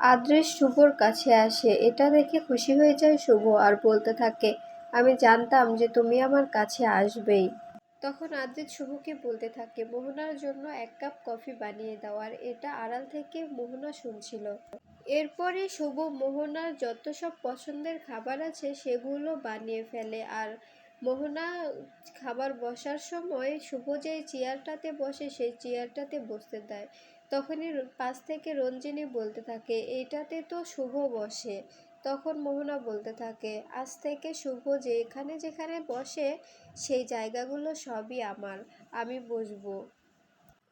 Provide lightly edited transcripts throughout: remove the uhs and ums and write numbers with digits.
আদ্রেশ শুভর কাছে আসে, এটা দেখে খুশি হয়ে যায় শুভ আর বলতে থাকে, আমি জানতাম যে তুমি আমার কাছে আসবেই। তখন আদ্রিত শুভকে বলতে থাকে মোহনার জন্য 1 কাপ কফি বানিয়ে দাও, আর এটা আড়াল থেকে মোহনা শুনছিল। এরপরে শুভ মোহনার যত সব পছন্দের খাবার আছে সেগুলো বানিয়ে ফেলে, আর মোহনা খাবার বসার সময় শুভ যে চেয়ারটাতে বসে সেই চেয়ারটাতে বসতে দেয়। তখনই পাশ থেকে রঞ্জিনী বলতে থাকে এইটাতে তো শুভ বসে। তখন মোহনা বলতে থাকে আজ থেকে শুভ যেখানে যেখানে বসে সেই জায়গাগুলো সবই আমার, আমি বসবো।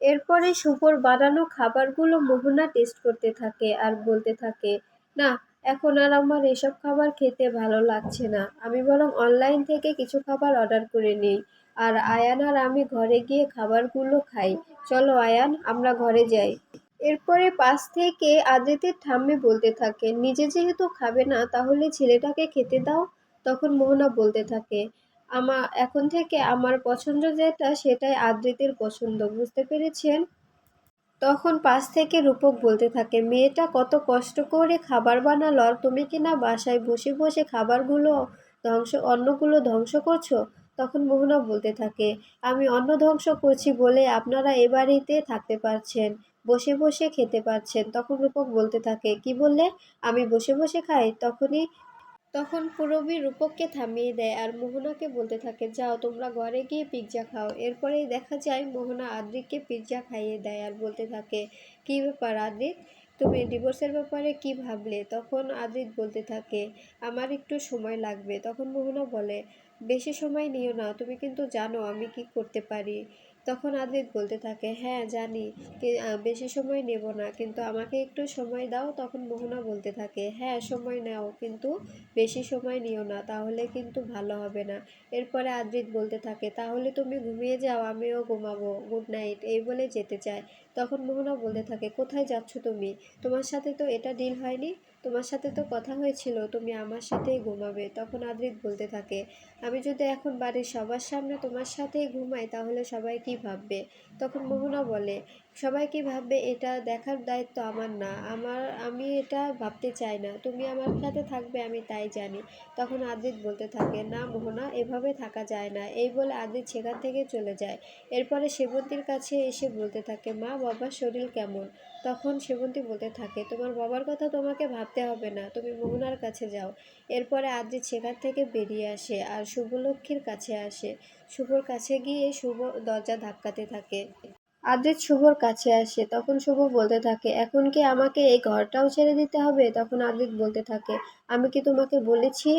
এরপরে শুভর বানানো খাবারগুলো মোহনা টেস্ট করতে থাকে আর বলতে থাকে, না, এখন আর আমার এসব খাবার খেতে ভালো লাগছে না, আমি বরং অনলাইন থেকে কিছু খাবার অর্ডার করে নিই। আর আয়ান আর আমি ঘরে গিয়ে খাবারগুলো খাই। চলো আয়ান, আমরা ঘরে যাই। এরপরে পাশ থেকে আদিত্যের ঠাম্মি বলতে থাকে নিজে যেহেতু খাবে না তাহলে ছেলেটাকে খেতে দাও। তখন মোহনা বলতে থাকে এখন থেকে আমার পছন্দ যেটা সেটাই আদ্রিতের পছন্দ, বুঝতে পেরেছেন? তখন পাশ থেকে রূপক বলতে থাকে মেয়েটা কত কষ্ট করে খাবার বানালো, আর তুমি কিনা বাসায় বসে বসে খাবারগুলো অন্নগুলো ধ্বংস করছো। তখন মোহনা বলতে থাকে আমি অন্ন ধ্বংস করছি বলে আপনারা এ বাড়িতে থাকতে পারছেন, বসে বসে খেতে পারছেন। তখন রূপক বলতে থাকে কি বললে, আমি বসে বসে খাই? তখন পূরবী রূপককে থামিয়ে দেয় আর মোহনাকে বলতে থাকে যাও তোমরা ঘরে গিয়ে পিৎজা খাও। এরপরেই দেখা যায় মোহনা আদ্রিককে পিৎজা খাইয়ে দেয় আর বলতে থাকে কি ব্যাপার আদ্রিক, তুমি ডিভোর্সের ব্যাপারে কি ভাবলে? তখন আদ্রিক বলতে থাকে আমার একটু সময় লাগবে। তখন মোহনা বলে বেশি সময় নিও না, তুমি কিন্তু জানো আমি কি করতে পারি। তখন আদ্রিক বলতে থাকে হ্যাঁ জানি, বেশি সময় নেব না, কিন্তু আমাকে একটু সময় দাও। তখন মোহনা বলতে থাকে হ্যাঁ সময় নাও, কিন্তু বেশি সময় নিও না, তাহলে কিন্তু ভালো হবে না। এরপরে আদ্রিত বলতে থাকে তাহলে তুমি ঘুমিয়ে যাও, আমিও ঘুমাবো, গুড নাইট, এই বলে যেতে চায়। তখন মোহনা বলতে থাকে কোথায় যাচ্ছ তুমি? তোমার সাথে তো এটা ডিল হয়নি, তোমার সাথে তো কথা হয়েছিল তুমি আমার সাথেই ঘুমাবে। তখন আদ্রিত বলতে থাকে আমি যদি এখন বাড়ির সবার সামনে তোমার সাথেই ঘুমাই তাহলে সবাই কি ভাববে? তখন মোহনা বলে সবাই কি ভাববে এটা দেখার দায়িত্ব আমার না, আমি এটা ভাবতে চাই না, তুমি আমার সাথে থাকবে আমি তাই জানি। তখন আদিত বলতে থাকে না মোহনা, এভাবে থাকা যায় না, এই বলে আদিত সেখান থেকে চলে যায়। এরপরে সেবন্তীর কাছে এসে বলতে থাকে মা বাবার শরীর কেমন? তখন সেবন্তী বলতে থাকে তোমার বাবার কথা তোমাকে ভাবতে হবে না, তুমি মোহনার কাছে যাও। এরপরে আদিত সেখান থেকে বেরিয়ে আসে আর শুভলক্ষ্মীর কাছে আসে। শুভর কাছে গিয়ে শুভ দরজা ধাক্কাতে থাকে। আদ্রিত শুভর কাছে আসে, তখন শুভ বলতে থাকে এখন কি আমাকে এই ঘরটাও ছেড়ে দিতে হবে? তখন আদ্রিত বলতে থাকে আমি কি তোমাকে বলেছি